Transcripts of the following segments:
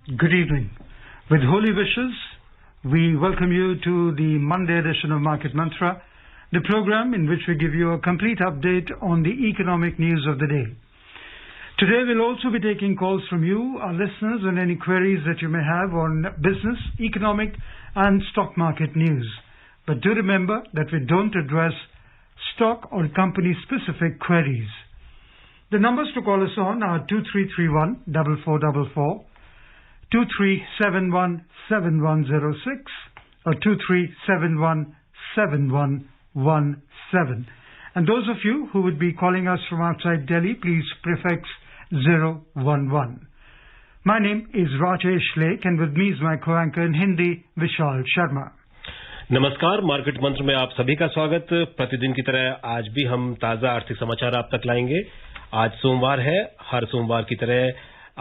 Good evening. With holy wishes, we welcome you to the Monday edition of Market Mantra, the program in which we give you a complete update on the economic news of the day. Today we'll also be taking calls from you, our listeners, on any queries that you may have on business, economic and stock market news. But do remember that we don't address stock or company-specific queries. The numbers to call us on are 2331 4444, 2371 7106 or 2371 7117. And those of you who would be calling us from outside Delhi, please prefix 011. My name is Rajesh Lake and with me is my co-anchor in Hindi, Vishal Sharma. नमस्कार, market मंत्र में आप सभी का स्वागत। प्रतिदिन की तरह आज भी हम ताजा आर्थिक समाचार आप तक लाएंगे। आज सोमवार है, हर सोमवार की तरह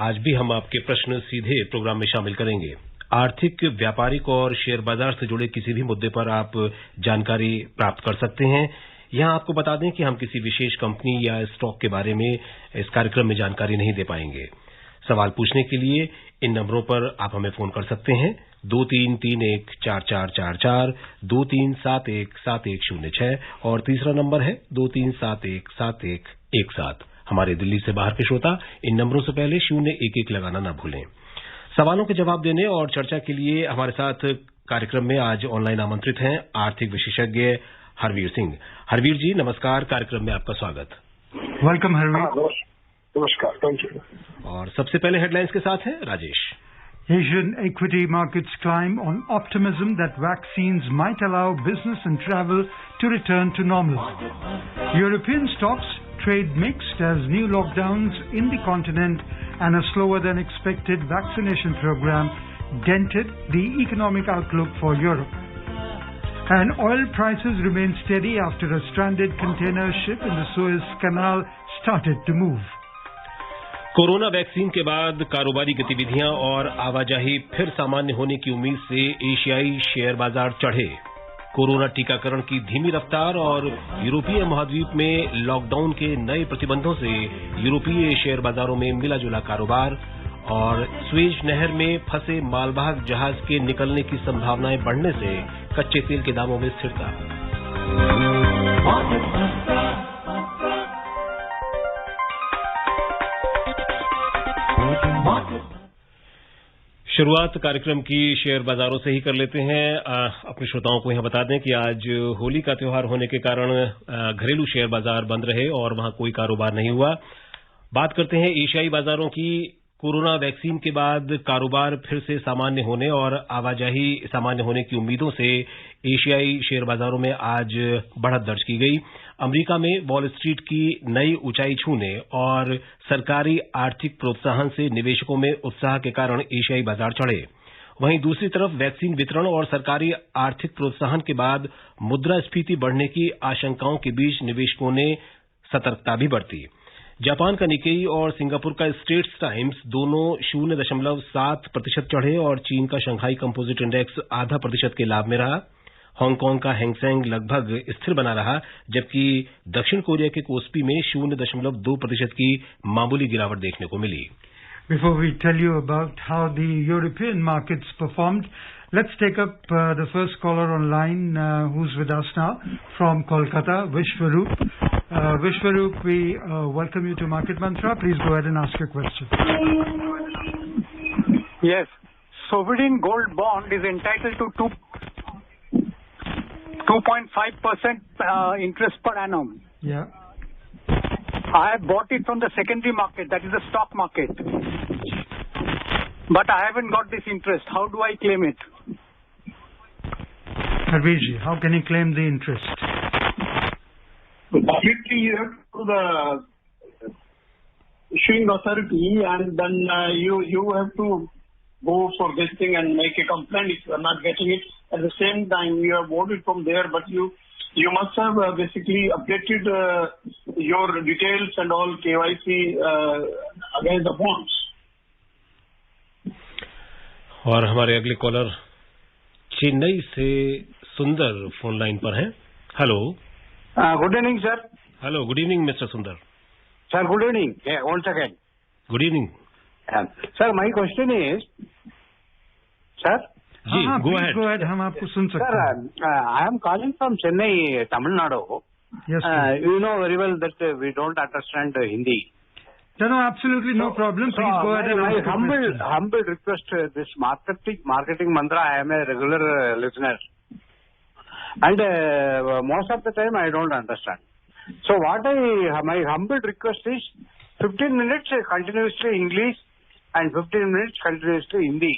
आज भी हम आपके प्रश्न सीधे प्रोग्राम में शामिल करेंगे। आर्थिक, व्यापारिक और शेयर बाजार से जुड़े किसी भी मुद्दे पर आप जानकारी प्राप्त कर सकते हैं। यहां आपको बता दें कि हम किसी विशेष कंपनी या स्टॉक के बारे में इस कार्यक्रम में जानकारी नहीं दे पाएंगे। सवाल पूछने के लिए इन नंबरों पर आप हमें फोन कर सकते हैं 23314444, 23717106 और तीसरा नंबर है 23717117। हमारे दिल्ली से बाहर के श्रोता इन नंबरों से पहले 011 लगाना न भूलें। सवालों के जवाब देने और चर्चा के लिए हमारे साथ कार्यक्रम में आज ऑनलाइन आमंत्रित हैं आर्थिक विशेषज्ञ हरवीर सिंह। हरवीर जी नमस्कार, कार्यक्रम में आपका स्वागत। वेलकम हरवीर। नमस्कार, थैंक यू। और सबसे पहले हेडलाइंस के साथ हैं Rajesh. Asian equity markets climb on optimism that vaccines might allow business and travel to return to normal. European stocks trade mixed as new lockdowns in the continent and a slower than expected vaccination program dented the economic outlook for Europe. And oil prices remain steady after a stranded container ship in the Suez Canal started to move. Corona vaccine के बाद कारोबारी गतिविधियां और आवाजाही फिर सामान्य होने की उम्मीद से एशियाई शेयर बाजार चढ़े। कोरोना टीकाकरण की धीमी रफ्तार और यूरोपीय महाद्वीप में लॉकडाउन के नए प्रतिबंधों से यूरोपीय शेयर बाजारों में मिला जुला कारोबार और स्वेज नहर में फंसे मालवाहक जहाज के निकलने की संभावनाएं बढ़ने से कच्चे तेल के दामों में स्थिरता। शुरुआत कार्यक्रम की शेयर बाजारों से ही कर लेते हैं। अपने श्रोताओं को यहां बता दें कि आज होली का त्योहार होने के कारण घरेलू शेयर बाजार बंद रहे और वहां कोई कारोबार नहीं हुआ। बात करते हैं एशियाई बाजारों की। कोरोना वैक्सीन के बाद कारोबार फिर से सामान्य होने और आवाजाही सामान्य होने की उम्मीदों से एशियाई शेयर बाजारों में आज बढ़त दर्ज की गई। अमेरिका में वॉल स्ट्रीट की नई ऊंचाई छूने और सरकारी आर्थिक प्रोत्साहन से निवेशकों में उत्साह के कारण एशियाई बाजार चढ़े। वहीं दूसरी तरफ वैक्सीन वितरण और सरकारी आर्थिक प्रोत्साहन के बाद मुद्रास्फीति बढ़ने की आशंकाओं के बीच निवेशकों ने सतर्कता भी बरती। जापान का निकेई और सिंगापुर का स्ट्रेट्स टाइम्स दोनों 0.7% चढ़े और चीन का शंघाई कंपोजिट इंडेक्स 0.5% के लाभ में रहा। हांगकांग का हैंगसेंग लगभग स्थिर बना रहा, जबकि दक्षिण कोरिया के कोस्पी में 0.2% की मामूली गिरावट देखने को मिली। Before we tell you about how the European markets performed, let's take up the first caller online who's with us now from Kolkata, Vishwaroop. Vishwaroop, we welcome you to Market Mantra. Please go ahead and ask your question. Yes, sovereign gold bond is entitled to 2.5% interest per annum. Yeah. I have bought it from the secondary market, that is the stock market. But I haven't got this interest. How do I claim it? Harveerji, how can you claim the interest? Publicly, you have to go to the issuing authority and then you have to go for this thing and make a complaint if you are not getting it. At the same time, you have bought it from there, but you must have basically updated your details and all KYC against the bonds. और हमारे अगले collar Chennai से सुंदर phone line पर हैं। Hello. Good evening, sir. Hello, good evening, Mr. Sundar. Sir, good evening. Yeah, once again. Good evening. Sir, my question is, sir. जी, go please go ahead. हम आपको सुन सकते Sir, हैं. I am calling from Chennai, Tamil Nadu. Yes, please. You know very well that we don't understand Hindi. No, absolutely no problem. Please go ahead and my ask your question. humble request, this marketing mantra, I am a regular listener. And most of the time I don't understand. So my humble request is 15 minutes continuously English and 15 minutes continuously Hindi.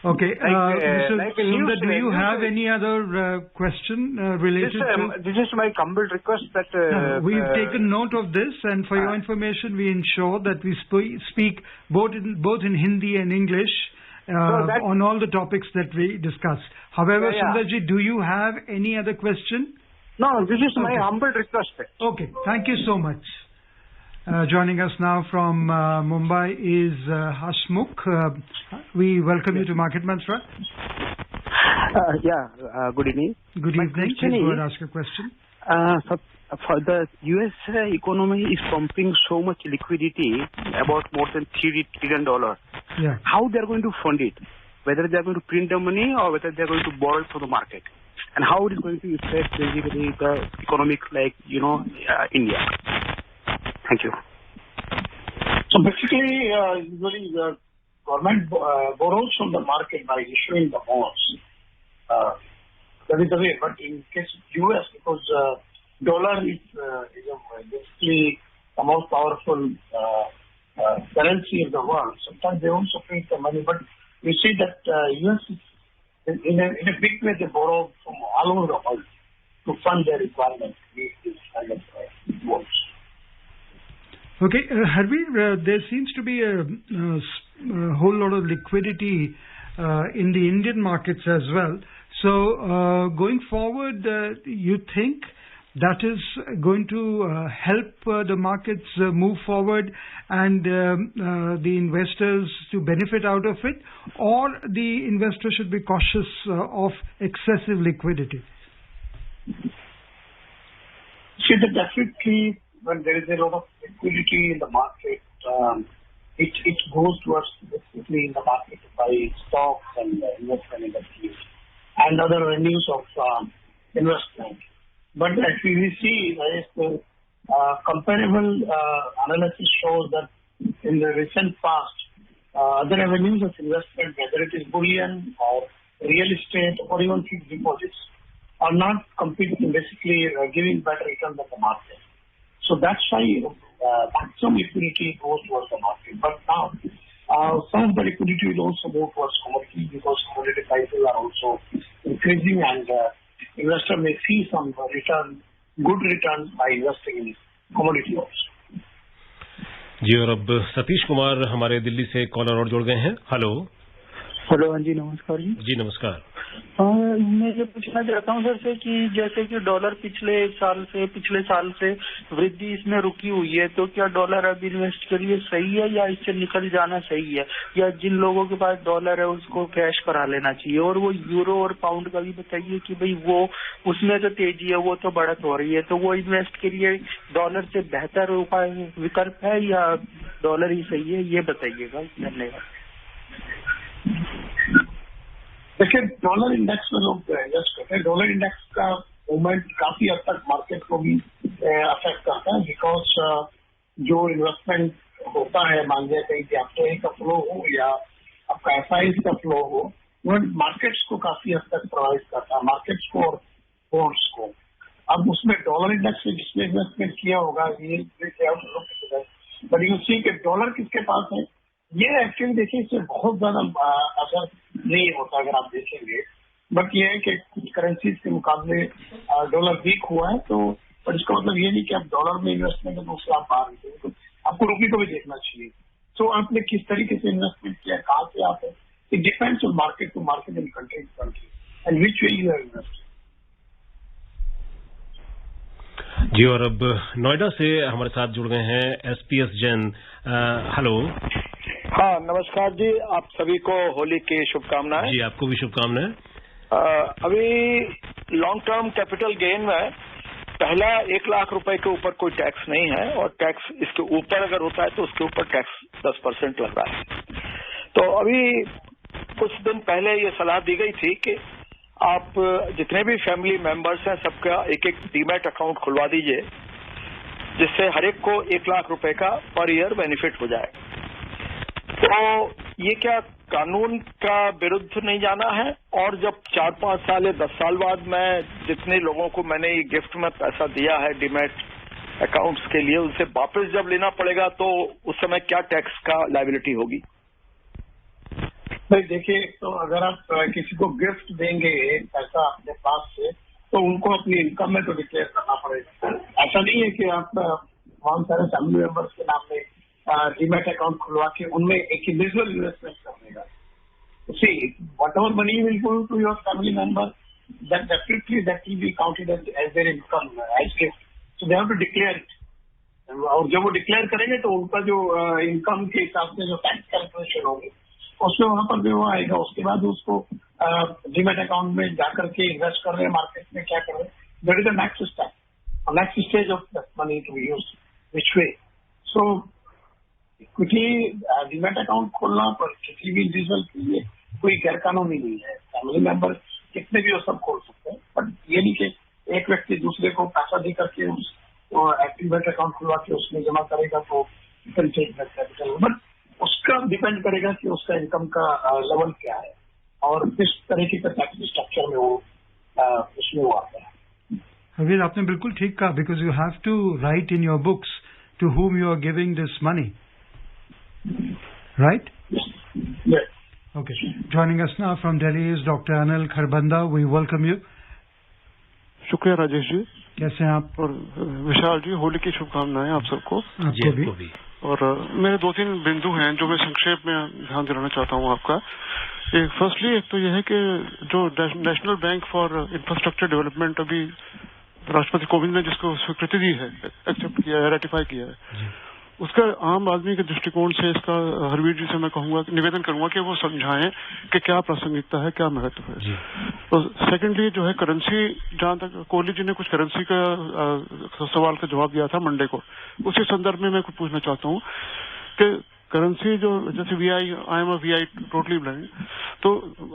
Okay. Mr. like Sundar, news- do you news- have any other question related to... This is my humble request that... We've taken note of this, and for your information, we ensure that we speak both in Hindi and English on all the topics that we discuss. However, Yeah. Sundarji, do you have any other question? No, this is my Okay. humble request. Okay, thank you so much. Joining us now from Mumbai is Hasmukh. We welcome you to Market Mantra. Good evening. Good My evening. question Please go is- ahead and ask your question. For the US economy is pumping so much liquidity, about more than $3 trillion. Yeah. How they are going to fund it? Whether they are going to print the money or whether they are going to borrow it from the market? And how it is going to affect basically the economic, India? Thank you. So basically, usually the government borrows from the market by issuing the bonds. That is the way. But in case of US, because dollar is basically the most powerful currency of the world, sometimes they also print the money. But you see that US is in a big way they borrow from all over the world to fund their requirements. This kind of bonds. Okay, Harveer, there seems to be a whole lot of liquidity in the Indian markets as well. So, going forward, you think that is going to help the markets move forward and the investors to benefit out of it, or the investor should be cautious of excessive liquidity? See, that definitely when there is a lot of liquidity in the market, it goes towards basically in the market to buy stocks and investment industries and other avenues of investment. But as we see, there is comparable analysis shows that in the recent past, other avenues of investment, whether it is bullion or real estate or even fixed deposits, are not competing, basically giving better return than the market. So that's why maximum liquidity goes towards the market. But now, some of the liquidity will also move towards commodity because commodity prices are also increasing and investor may see some return, good returns by investing in commodity also. जी, और अब सतीश कुमार हमारे दिल्ली से collar और जुड़ गए हैं. Hello. Hello, हाँ जी, नमस्कार जी. जी, नमस्कार. मैं ये पूछना चाहता हूँ सर से कि जैसे कि डॉलर पिछले साल से वृद्धि इसमें रुकी हुई है, तो क्या डॉलर अब इन्वेस्ट के लिए सही है या इससे निकल जाना सही है, या जिन लोगों के पास डॉलर है उसको कैश करा लेना चाहिए? और वो यूरो और पाउंड का भी बताइए कि भाई वो उसमें तो तेजी है, वो तो बढ़त हो रही है, तो वो इन्वेस्ट के लिए डॉलर से बेहतर उपाय विकल्प है या डॉलर ही सही है, ये बताइएगा. धन्यवाद. देखिए, डॉलर इंडेक्स में लोग इन्वेस्ट करते हैं. डॉलर इंडेक्स का मूवमेंट काफी हद तक मार्केट को भी अफेक्ट करता है, बिकॉज जो इन्वेस्टमेंट होता है, मान लिया कहीं कैपिटल का फ्लो हो या आपका एफआईज का फ्लो हो, वो मार्केट्स को काफी हद तक प्रभावित करता है, मार्केट्स को और बॉन्ड्स को. अब उसमें डॉलर इंडेक्स में जिसने इन्वेस्टमेंट किया होगा, ये बट यू सी कि डॉलर किसके पास है, ये एक्चुअली देखिए इससे बहुत ज्यादा असर नहीं होता अगर आप देखेंगे. बट ये है कि कुछ करेंसीज के मुकाबले डॉलर वीक हुआ है, तो पर इसका मतलब ये नहीं कि आप डॉलर में इन्वेस्टमेंट है तो उससे आप बाहर निकलेंगे. तो आपको रुपये को भी देखना चाहिए. तो आपने किस तरीके से इन्वेस्टमेंट किया, कहाँ से आप है, it depends on market to market and country to country and which way you have invested. जी, और अब नोएडा से हमारे साथ जुड़ गए हैं एसपीएस जैन. हेलो. हाँ, नमस्कार जी, आप सभी को होली की शुभकामनाएं. जी, आपको भी शुभकामनाएं. अभी लॉन्ग टर्म कैपिटल गेन में पहला 1 लाख रुपए के ऊपर कोई टैक्स नहीं है, और टैक्स इसके ऊपर अगर होता है तो उसके ऊपर टैक्स 10% लग रहा है. तो अभी कुछ दिन पहले ये सलाह दी गई थी कि आप जितने भी फैमिली मेंबर्स हैं सबका एक एक डीमैट अकाउंट खुलवा दीजिए, जिससे हर एक को 1 लाख रुपए का पर ईयर बेनिफिट हो जाए। तो ये क्या कानून का विरुद्ध नहीं जाना है? और जब 4-5 साल या 10 साल बाद मैं जितने लोगों को मैंने ये गिफ्ट में पैसा दिया है डीमैट अकाउंट्स के लिए, उनसे वापस जब लेना पड़ेगा तो उस समय क्या टैक्स का लायबिलिटी होगी? भाई देखिए, तो अगर आप किसी को गिफ्ट देंगे पैसा अपने पास से, तो उनको अपनी इनकम में तो डिक्लेयर करना पड़ेगा। ऐसा नहीं है कि आप बहुत सारे फैमिली मेंबर्स के नाम में डीमैट अकाउंट खुलवा के उनमें एक इंडिविजुअल इन्वेस्टमेंट करनेगा। See whatever money will go to your family member, that definitely that will be counted as their income as gift, so they have to declare it. और जब वो declare करेंगे तो उनका जो इनकम के हिसाब से जो टैक्स कैलकुलेशन होगी उसमें वहां पर भी वो आएगा। उसके बाद उसको डीमैट अकाउंट में जाकर के इन्वेस्ट कर रहे हैं, मार्केट में क्या कर रहे हैं, that is the next stage of money to be used which way. So equity demat account खोलना पर किसी भी इंडिविजुअल के लिए कोई गैर कानूनी नहीं है। फैमिली मेंबर कितने भी वो सब खोल सकते हैं, बट ये नहीं कि एक व्यक्ति दूसरे को पैसा दे करके उस डीमैट अकाउंट खुलवा के उसमें जमा करेगा तो कैपिटल, बट उसका डिपेंड करेगा कि उसका इनकम का लेवल क्या है और किस तरीके का टैक्स स्ट्रक्चर में वो उसमें वो आता है। हवीर, आपने बिल्कुल ठीक कहा, because you have to write in your books to whom you are giving this money, right? Yes. Okay. Joining us now from Delhi is Dr. Anil Kharbanda. We welcome you. शुक्रिया राजेश जी। कैसे हैं आप? और विशाल जी, होली की शुभकामनाएं आप सबको। आपको भी। और मेरे 2-3 बिंदु हैं जो मैं संक्षेप में ध्यान दिलाना चाहता हूं आपका। फर्स्टली एक तो यह है कि जो national bank for infrastructure development अभी राष्ट्रपति कोविंद ने जिसको स्वीकृति दी है, एक्सेप्ट किया है, रेटिफाई किया है, उसका आम आदमी के दृष्टिकोण से इसका हरवीर जी से मैं कहूंगा, निवेदन करूंगा कि वो समझाएं कि क्या प्रासंगिकता है, क्या महत्व है। तो सेकेंडली जो है करेंसी, जहां तक कोहली जी ने कुछ करेंसी का सवाल का जवाब दिया था मंडे को, उसी संदर्भ में मैं कुछ पूछना चाहता हूं कि करेंसी जो जैसे VI, I am a VI totally blind, तो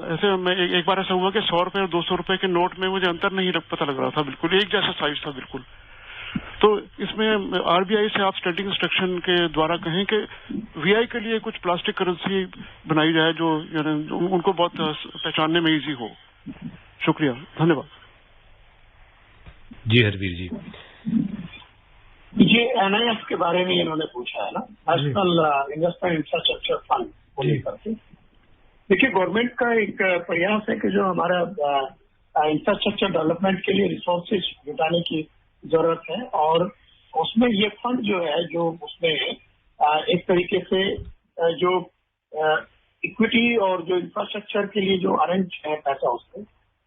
ऐसे मैं एक बार ऐसा हुआ कि 100 रुपए और 200 रुपए के नोट में मुझे अंतर नहीं पता लग रहा था, बिल्कुल एक जैसा साइज था बिल्कुल। तो इसमें आरबीआई से आप स्टैंडिंग इंस्ट्रक्शन के द्वारा कहें कि वीआई के लिए कुछ प्लास्टिक करेंसी बनाई जाए जो यानी उनको बहुत पहचानने में इजी हो। शुक्रिया, धन्यवाद। जी हरवीर जी। ये एनआईएफ के बारे में इन्होंने पूछा है ना, नेशनल इन्वेस्टमेंट इंफ्रास्ट्रक्चर फंड को लेकर के। देखिए, गवर्नमेंट का एक प्रयास है कि जो हमारा इंफ्रास्ट्रक्चर डेवलपमेंट के लिए रिसोर्सेज जुटाने की जरूरत है, और उसमें ये फंड जो है, जो उसमें एक तरीके से जो इक्विटी और जो इंफ्रास्ट्रक्चर के लिए जो अरेंज है पैसा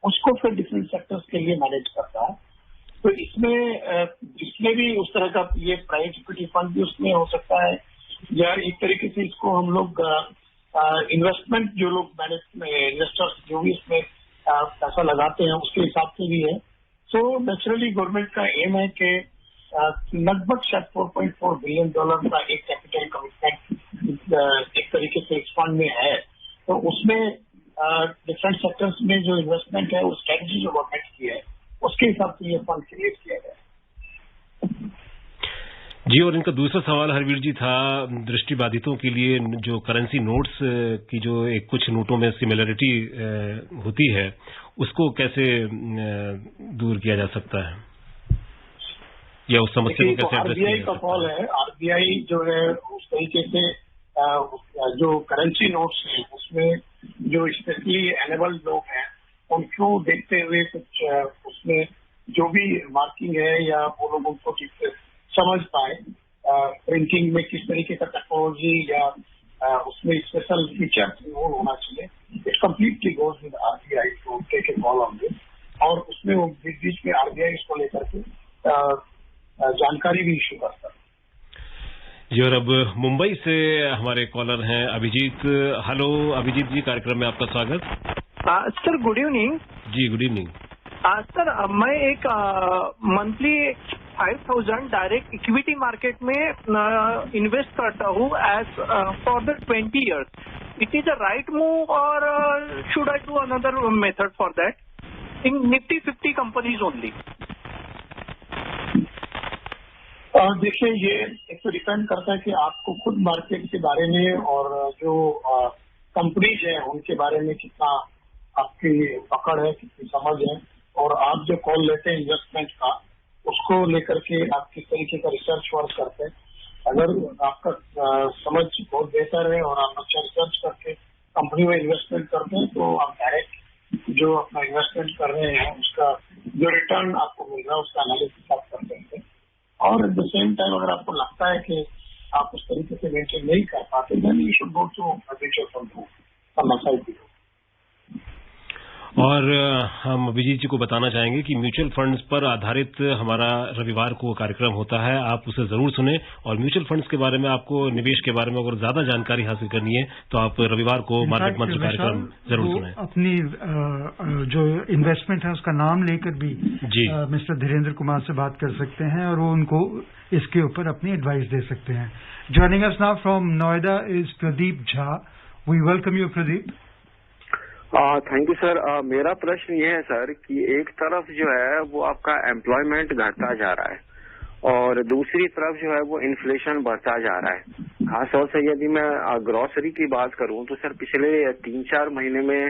उसको फिर डिफरेंट सेक्टर्स के लिए मैनेज करता है। तो इसमें जिसमें भी उस तरह का ये प्राइवेट इक्विटी फंड भी उसमें हो सकता है, या एक तरीके से इसको हम लोग इन्वेस्टमेंट जो लोग इन्वेस्टर्स जो भी इसमें पैसा लगाते हैं उसके हिसाब से भी है। तो नेचुरली गवर्नमेंट का एम है कि लगभग शायद $4.4 बिलियन का एक कैपिटल कमिटमेंट एक तरीके से इस फंड में है। तो उसमें डिफरेंट सेक्टर्स में जो इन्वेस्टमेंट है, वो स्ट्रेटजी जो गवर्नमेंट की है उसके हिसाब से ये फंड क्रिएट किया गया जी। और इनका दूसरा सवाल हरवीर जी था, दृष्टिबाधितों के लिए जो करेंसी नोट्स की जो एक कुछ नोटों में सिमिलरिटी होती है, उसको कैसे दूर किया जा सकता है, या उस समस्या को कैसे एड्रेस किया जा सकता है? आरबीआई का कॉल है। आरबीआई जो है उस तरीके से जो करेंसी नोट्स है उसमें जो स्पेशली एनेबल्ड लोग हैं उनको देखते हुए कुछ उसमें जो भी मार्किंग है या वो लोग उनको ठीक से समझ पाए, प्रिंटिंग में किस तरीके का टेक्नोलॉजी या उसमें स्पेशल फीचर इन्वॉल्व होना चाहिए। It completely goes with RBI to take a call on this, और उसमें वो बीच में आरबीआई इसको लेकर के जानकारी भी इश्यू करता है जी। और अब मुंबई से हमारे कॉलर हैं अभिजीत। हेलो अभिजीत जी, कार्यक्रम में आपका स्वागत। Sir good evening. जी गुड इवनिंग। सर मैं एक मंथली 5,000 डायरेक्ट इक्विटी मार्केट में इन्वेस्ट करता हूँ as for the 20 years. it is a right move or should I do another method for that? In Nifty 50 companies only. देखिए, ये एक तो डिपेंड करता है कि आपको खुद मार्केट के बारे में और जो कंपनीज है उनके बारे में कितना आपकी पकड़ है, कितनी समझ है, और आप जो कॉल लेते हैं इन्वेस्टमेंट का, उसको लेकर के आप किस तरीके का रिसर्च वर्क करते हैं। अगर आपका समझ बहुत बेहतर है और आप अच्छा रिसर्च करके कंपनी में इन्वेस्टमेंट करते हैं, तो आप डायरेक्ट जो अपना इन्वेस्टमेंट कर रहे हैं उसका जो रिटर्न आपको मिल रहा है उसका एनालिसिस आप कर सकते हैं। और एट द सेम टाइम अगर आपको लगता है कि आप उस तरीके से मेंटेन नहीं कर पाते, then you should go to mutual fund SIP। और हम अभिजीत जी को बताना चाहेंगे कि म्यूचुअल फंड्स पर आधारित हमारा रविवार को कार्यक्रम होता है, आप उसे जरूर सुने। और म्यूचुअल फंड्स के बारे में, आपको निवेश के बारे में अगर ज्यादा जानकारी हासिल करनी है तो आप रविवार को मार्केट मंत्र कार्यक्रम जरूर सुने। अपनी जो इन्वेस्टमेंट है उसका नाम लेकर भी जी मिस्टर धीरेन्द्र कुमार से बात कर सकते हैं और वो उनको इसके ऊपर अपनी एडवाइस दे सकते हैं। Joining us now from Noida is Pradeep Jha. We welcome you Pradeep. Thank you sir. मेरा प्रश्न ये है सर कि एक तरफ जो है वो आपका एम्प्लॉयमेंट घटता जा रहा है और दूसरी तरफ जो है वो इन्फ्लेशन बढ़ता जा रहा है। खासतौर से यदि मैं ग्रोसरी की बात करूं तो सर पिछले 3-4 महीने में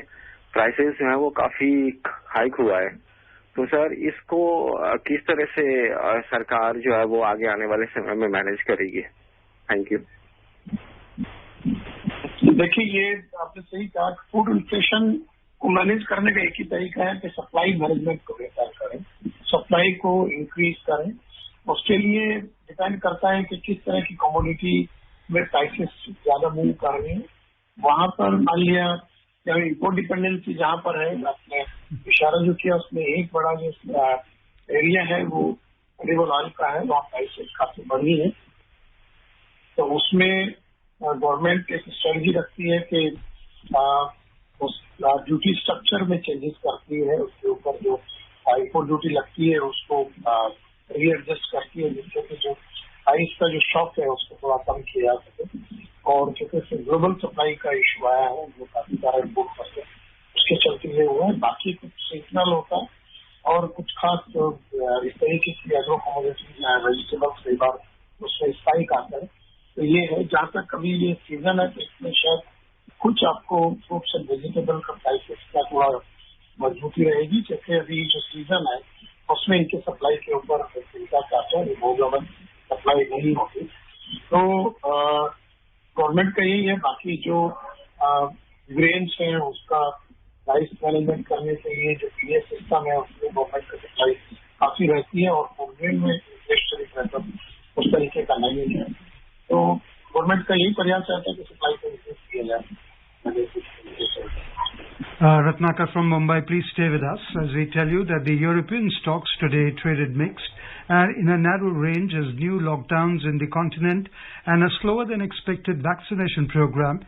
प्राइसेस जो है वो काफी हाइक हुआ है। तो सर इसको किस तरह से सरकार जो है वो आगे आने वाले समय में मैनेज करेगी? Thank you. देखिए, ये आपने सही कहा, फूड इन्फ्लेशन को मैनेज करने का एक ही तरीका है कि सप्लाई मैनेजमेंट को बेहतर करें, सप्लाई को इंक्रीज करें। उसके लिए डिपेंड करता है कि किस तरह की कमोडिटी में प्राइसेस ज्यादा मूव कर रही हैं। वहां पर मान लिया इम्पोर्ट डिपेंडेंसी जहां पर है, आपने इशारा जो किया उसमें एक बड़ा जो एरिया है वो एडिबल ऑयल का है, वहाँ प्राइसेस काफी बढ़ी है। तो उसमें गवर्नमेंट एक स्ट्रेटजी रखती है कि उस ड्यूटी स्ट्रक्चर में चेंजेस करती है, उसके ऊपर जो इम्पोर्ट ड्यूटी लगती है उसको रीएडजस्ट करती है, जिससे कि जो प्राइस का जो शॉक है उसको थोड़ा कम किया जा सके। और क्योंकि ग्लोबल सप्लाई का इशू आया है, जो काफी सारा इम्पोर्ट करते हैं, उसके चलते ये हुआ है। बाकी कुछ सीजनल होता है और कुछ खास जो इस तरीके की एग्रो कमोडिटीज हैं, वेजिटेबल्स, कई बार उसमें स्पाइक आता है। तो ये है, जहां तक कभी ये सीजन है तो इसमें शायद कुछ आपको फ्रूट्स एंड वेजिटेबल का प्राइसेस का थोड़ा मजबूती रहेगी, क्योंकि अभी जो सीजन है उसमें इनके सप्लाई के ऊपर चिंता काटा है, बहुत ज्यादा सप्लाई नहीं होगी। तो गवर्नमेंट का यही है। बाकी जो ग्रेन्स हैं उसका प्राइस मैनेजमेंट करने के लिए जो पीएस सिस्टम है उसमें गवर्नमेंट का सप्लाई काफी रहती है और फूड ग्रेन में इन्फ्लेशनरी प्रेशर उस तरीके का नहीं है। तो गवर्नमेंट का यही प्रयास रहता है कि सप्लाई को इंक्रीज किया जाए। Ratnakar from Mumbai, please stay with us as we tell you that the European stocks today traded mixed and in a narrow range as new lockdowns in the continent and a slower than expected vaccination program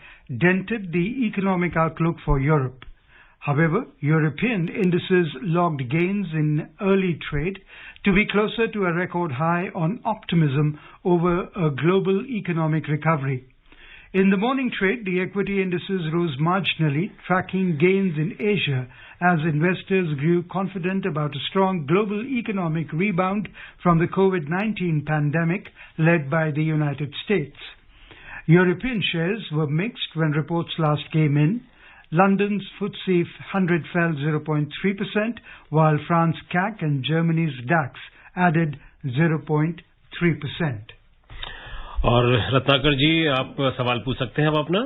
dented the economic outlook for Europe. However, European indices logged gains in early trade to be closer to a record high on optimism over a global economic recovery. In the morning trade, the equity indices rose marginally, tracking gains in Asia as investors grew confident about a strong global economic rebound from the COVID-19 pandemic led by the United States. European shares were mixed when reports last came in. London's FTSE 100 fell 0.3%, while France CAC and Germany's DAX added 0.3%. और रत्नाकर जी, आप सवाल पूछ सकते हैं अब अपना।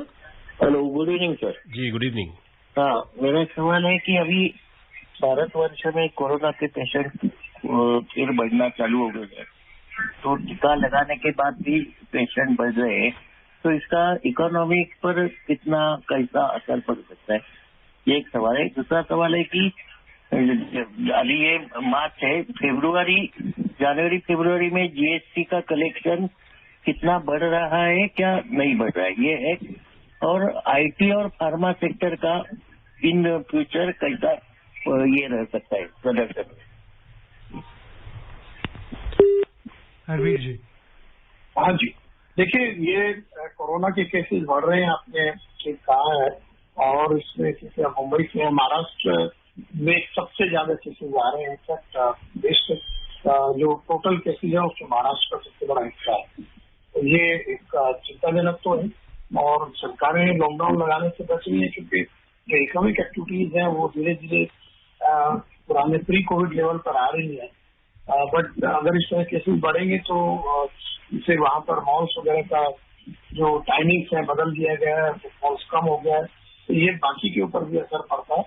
Hello, good evening sir. जी good evening. हाँ, मेरा सवाल है कि अभी भारतवर्ष में कोरोना के पेशेंट फिर बढ़ना चालू हो गए हैं, तो टीका लगाने के बाद भी पेशेंट बढ़ रहे हैं, तो इसका इकोनॉमी पर कितना कैसा असर पड़ सकता है, ये एक सवाल है। दूसरा सवाल है कि अभी ये मार्च है, जनवरी फरवरी में जीएसटी का कलेक्शन कितना बढ़ रहा है, क्या नहीं बढ़ रहा है, ये है। और आईटी और फार्मा सेक्टर का इन फ्यूचर कैसा ये रह सकता है प्रोडक्शन। हरवीर जी। हाँ जी, देखिए, ये कोरोना के केसेस बढ़ रहे हैं, आपने ठीक कहा है। और इसमें जैसे मुंबई से महाराष्ट्र में सबसे ज्यादा केसेज आ रहे हैं। इनफैक्ट देश जो टोटल केसेज है उसमें महाराष्ट्र का सबसे बड़ा हिस्सा है। तो ये एक चिंताजनक तो है, और सरकारें लॉकडाउन लगाने से बच रही है, क्योंकि जो इकोनॉमिक एक्टिविटीज हैं वो धीरे धीरे पुराने प्री कोविड लेवल पर आ रही है। बट अगर इस तरह केसेस बढ़ेंगे तो इससे वहां पर मॉल्स वगैरह का जो टाइमिंग्स है बदल दिया गया है, मॉल्स कम हो गया है, तो ये बाकी के ऊपर भी असर पड़ता है।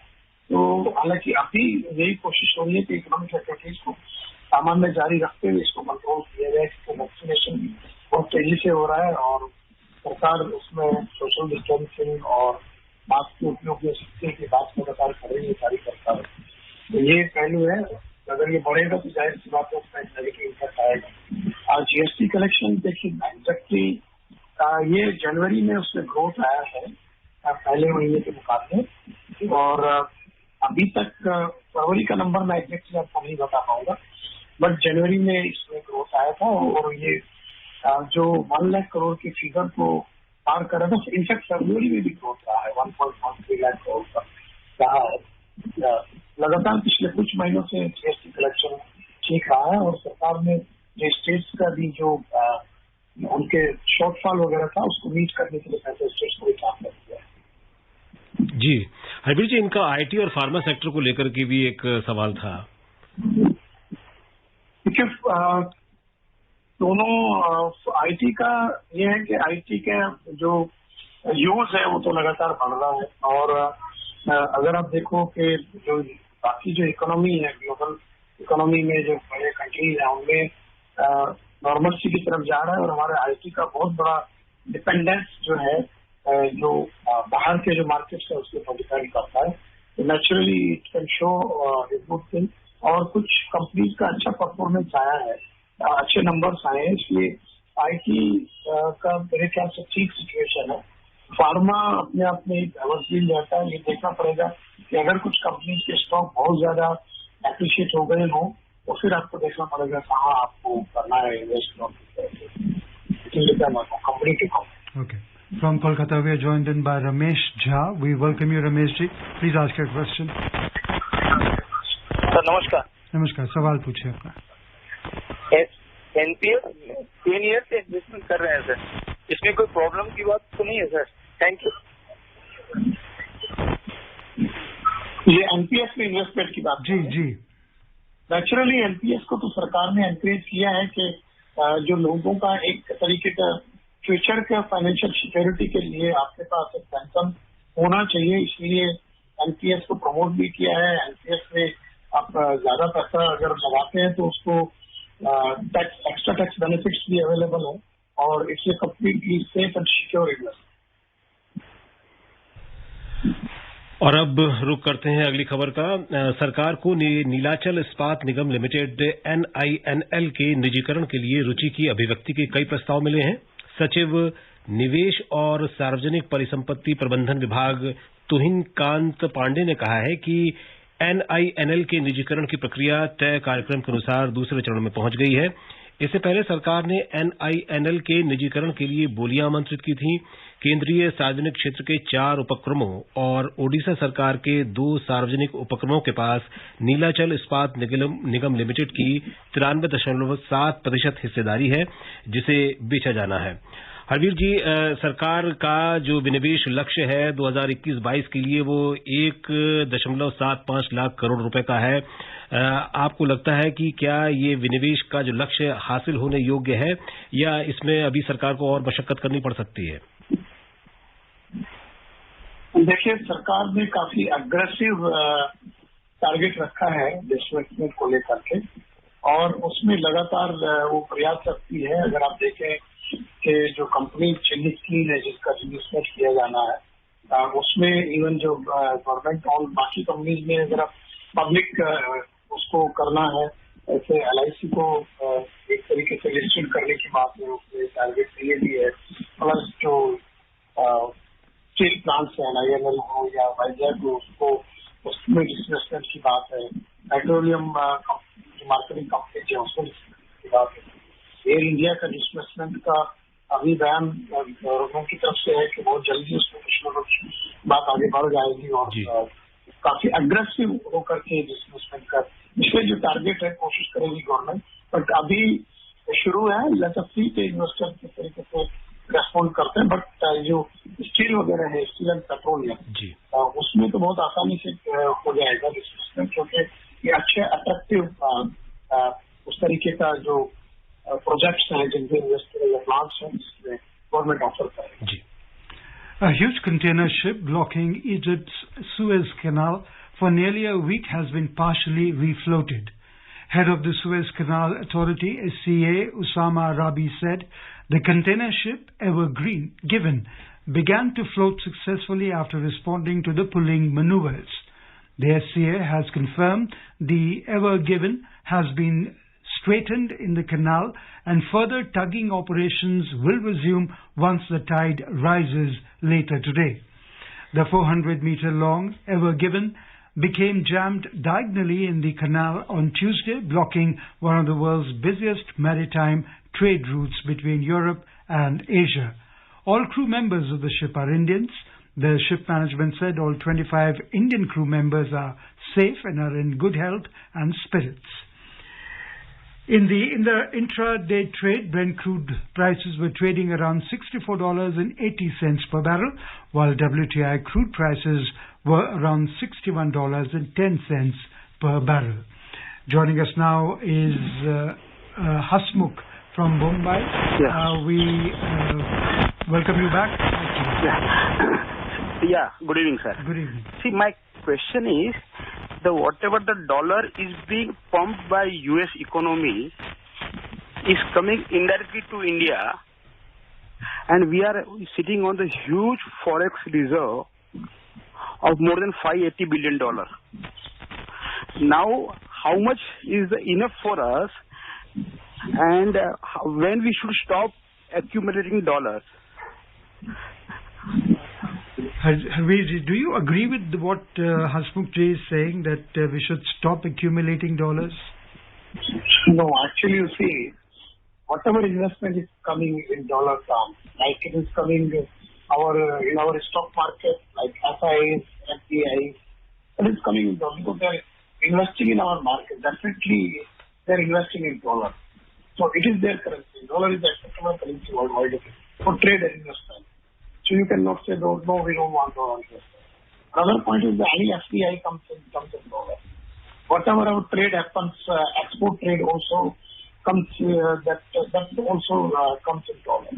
तो हालांकि अभी यही कोशिश हो रही है कि इकोनॉमिक एक्टिविटीज को सामान्य जारी रखते हुए इसको कंट्रोल किया जाए, क्योंकि वैक्सीनेशन बहुत तेजी से हो रहा है और सरकार उसमें सोशल डिस्टेंसिंग और मास्क के उपयोग में सख्ती की बात लगातार कर रही है सारी सरकार। तो ये पहलू है। अगर ये बढ़ेगा तो जाहिर सी बात है उसका एक नेगेटिव इम्पैक्ट आएगा। जीएसटी कलेक्शन देखिए एग्जैक्टली ये जनवरी में उसमें ग्रोथ आया है पहले महीने के मुकाबले, और अभी तक फरवरी का नंबर मैं एग्जैक्टली आपको नहीं बता पाऊंगा, बट जनवरी में इसमें ग्रोथ आया था और ये जो 1 लाख करोड़ की फिगर को पार कर रहा था। इनफैक्ट फरवरी में भी ग्रोथ रहा है, 1.13 लाख करोड़ का रहा है। लगातार पिछले कुछ महीनों से जीएसटी कलेक्शन ठीक रहा है, और सरकार ने जो स्टेट्स का भी जो उनके शॉर्टफॉल वगैरह था उसको मीट करने के लिए पैसे स्टेट्स को भी काम कर दिया है। जी हरबीर जी, इनका आईटी और फार्मा सेक्टर को लेकर के भी एक सवाल था। देखिए दोनों आईटी का ये है कि आईटी का जो यूज है वो तो लगातार बढ़ रहा है, और अगर आप देखो कि जो बाकी जो इकोनॉमी है, ग्लोबल इकोनॉमी में जो बड़े कंट्रीज हैं उनमें नॉर्मलसी की तरफ जा रहा है, और हमारे आईटी का बहुत बड़ा डिपेंडेंस जो है जो बाहर के जो मार्केट्स है उसके ऊपर डिपेंड करता है। तो naturally it can show a good thing, और कुछ कंपनीज का अच्छा परफॉर्मेंस आया है, अच्छे नंबर्स आए हैं, इसलिए आईटी का मेरे ख्याल से ठीक सिचुएशन है। फार्मा अपने आप में एक एवरग्रीन रहता है। ये देखना पड़ेगा कि अगर कुछ कंपनीज के स्टॉक बहुत ज्यादा एप्रिशिएट हो गए हों तो फिर आपको देखना पड़ेगा कहाँ आपको करना है invest company to company. Okay. From Kolkata, we are joined in by Ramesh Jha. We welcome you, Ramesh ji. Please ask your question. Sir नमस्कार। नमस्कार, सवाल पूछिए अपना। एनपीएस 10 ईयर से इन्वेस्टमेंट कर रहे हैं सर, इसमें कोई प्रॉब्लम की बात तो नहीं है सर? Thank you. ये एनपीएस में इन्वेस्टमेंट की बात जी जी। नेचुरली एनपीएस को तो सरकार ने एनकरेज किया है कि जो लोगों का एक तरीके का फ्यूचर का फाइनेंशियल सिक्योरिटी के लिए आपके पास एक पेंशन होना चाहिए, इसलिए एनपीएस को प्रमोट भी किया है। एनपीएस में आप ज्यादा पैसा अगर लगाते हैं तो उसको एक्स्ट्रा टैक्स बेनिफिट्स भी अवेलेबल है, और it's a completely safe and secure investment. और अब रुक करते हैं अगली खबर का। सरकार को नीलाचल इस्पात निगम लिमिटेड NINL के निजीकरण के लिए रुचि की अभिव्यक्ति के कई प्रस्ताव मिले हैं। सचिव निवेश और सार्वजनिक परिसंपत्ति प्रबंधन विभाग तुहिन कांत पांडे ने कहा है कि NINL के निजीकरण की प्रक्रिया तय कार्यक्रम के अनुसार दूसरे चरण में पहुंच गई है। इससे पहले सरकार ने NINL के निजीकरण के लिए बोलियां आमंत्रित की थीं। केंद्रीय सार्वजनिक क्षेत्र के 4 उपक्रमों और ओडिशा सरकार के 2 सार्वजनिक उपक्रमों के पास नीलाचल इस्पात निगम लिमिटेड की 93.7% हिस्सेदारी है, जिसे बेचा जाना है। हरबीर जी, सरकार का जो विनिवेश लक्ष्य है 2021-22 के लिए वो 1.75 लाख करोड़ रुपए का है। आपको लगता है कि क्या ये विनिवेश का जो लक्ष्य हासिल होने योग्य है, या इसमें अभी सरकार को और मशक्कत करनी पड़ सकती है? देखिए, सरकार ने काफी अग्रेसिव टारगेट रखा है डिसइन्वेस्टमेंट को लेकर के, और उसमें लगातार वो प्रयास करती है। अगर आप देखें कि जो कंपनी चिन्हित की है जिसका इन्वेस्टमेंट किया जाना है, उसमें इवन जो गवर्नमेंट और बाकी कंपनीज में अगर आप पब्लिक उसको करना है, ऐसे LIC को एक तरीके से लिस्टेड करने की बात है, उसमें टारगेट दिए भी है। प्लस जो स्टील प्लांट्स है, NINL हो या वाइजैक हो, उसको उसमें डिसइन्वेस्टमेंट की बात है। पेट्रोलियम मार्केटिंग कंपनी है उसमें डिसइन्वेस्टमेंट की बात है। एयर इंडिया का डिसइन्वेस्टमेंट का अभी बयान गवर्नमेंट की तरफ से है कि बहुत जल्दी उसमें कुछ ना कुछ बात आगे बढ़ जाएगी और काफी अग्रेसिव होकर के डिसइन्वेस्टमेंट का इसलिए जो टारगेट है कोशिश करेगी गवर्नमेंट, बट अभी शुरू है। लेट्स सी के इन्वेस्टर किस तरीके से रेस्पॉन्ड करते हैं, बट जो स्टील वगैरह है, स्टील एंड पेट्रोलियम, उसमें तो बहुत आसानी से हो जाएगा डिसइन्वेस्टमेंट, क्योंकि ये अच्छे अट्रैक्टिव उस तरीके का जो प्रोजेक्ट्स हैं जिनके इन्वेस्टर प्लांट्स हैं जिसमें गवर्नमेंट ऑफर करेगी। A huge container ship blocking Egypt's Suez Canal for nearly a week has been partially refloated. Head of the Suez Canal Authority, SCA, Usama Arabi said the container ship Ever Given began to float successfully after responding to the pulling maneuvers. The SCA has confirmed the Ever Given has been straightened in the canal and further tugging operations will resume once the tide rises later today. The 400-meter long Ever Given became jammed diagonally in the canal on Tuesday, blocking one of the world's busiest maritime trade routes between Europe and Asia. All crew members of the ship are Indians. The ship management said all 25 Indian crew members are safe and are in good health and spirits. In the intraday trade, Brent crude prices were trading around $64.80 per barrel, while WTI crude prices were around $61.10 per barrel. Joining us now is Hasmukh from Mumbai. We welcome you back. Yeah, good evening, sir. Good evening. See, my question is, whatever the dollar is being pumped by US economy is coming indirectly to India, and we are sitting on the huge forex reserve of more than $580 billion. Now, how much is enough for us, and when we should stop accumulating dollars? Do you agree with what Hasmukh is saying, that we should stop accumulating dollars? No, actually, you see, whatever investment is coming in dollar terms, like it is coming in our stock market, like FIs, FDIs, it is coming in dollars because they are investing in our market. Definitely, they are investing in dollar. So it is their currency. Dollar is the acceptable currency worldwide for trade and investment. So you cannot say, no, we don't want dollar investment. Another point is that any FDI comes in dollar. Whatever our trade happens, export trade also comes, that also comes in dollar.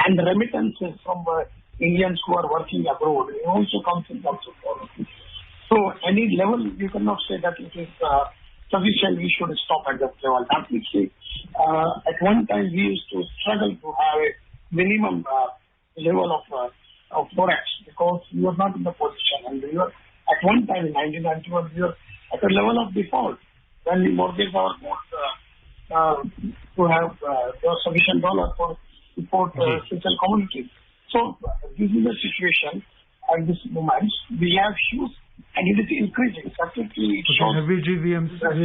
And remittances from Indians who are working abroad, it also comes in terms of dollar. So any level, you cannot say that it is sufficient, we should stop at that level. That we say, at one time we used to struggle to have a minimum level of forex because we were not in the position, and we were at one time in 1991 we were at a level of default when we mortgaged our boat to have sufficient dollar for import essential commodities. So this is the situation at this moment. We have huge and it is increasing. Practically it shows.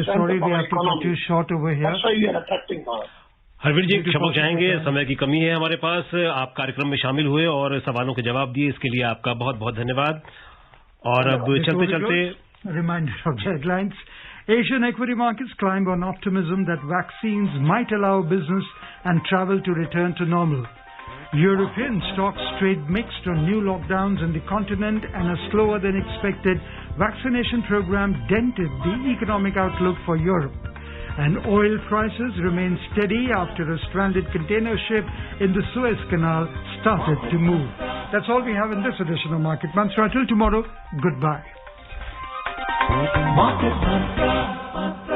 Sorry, we have to cut you short over here. That's why we are attracting dollar. Harvir ji, क्षमा चाहेंगे, समय की कमी है हमारे पास। आप कार्यक्रम में शामिल हुए और सवालों के जवाब दिए, इसके लिए आपका बहुत बहुत धन्यवाद। और अब चलते चलते reminder of the headlines. Asian equity markets climb on optimism that vaccines might allow business and travel to return to normal. European stocks trade mixed on new lockdowns in the continent, and a slower than expected vaccination program dented the economic outlook for Europe. And oil prices remain steady after a stranded container ship in the Suez Canal started to move. That's all we have in this edition of Market Mantra. Till tomorrow, goodbye. Market Mantra.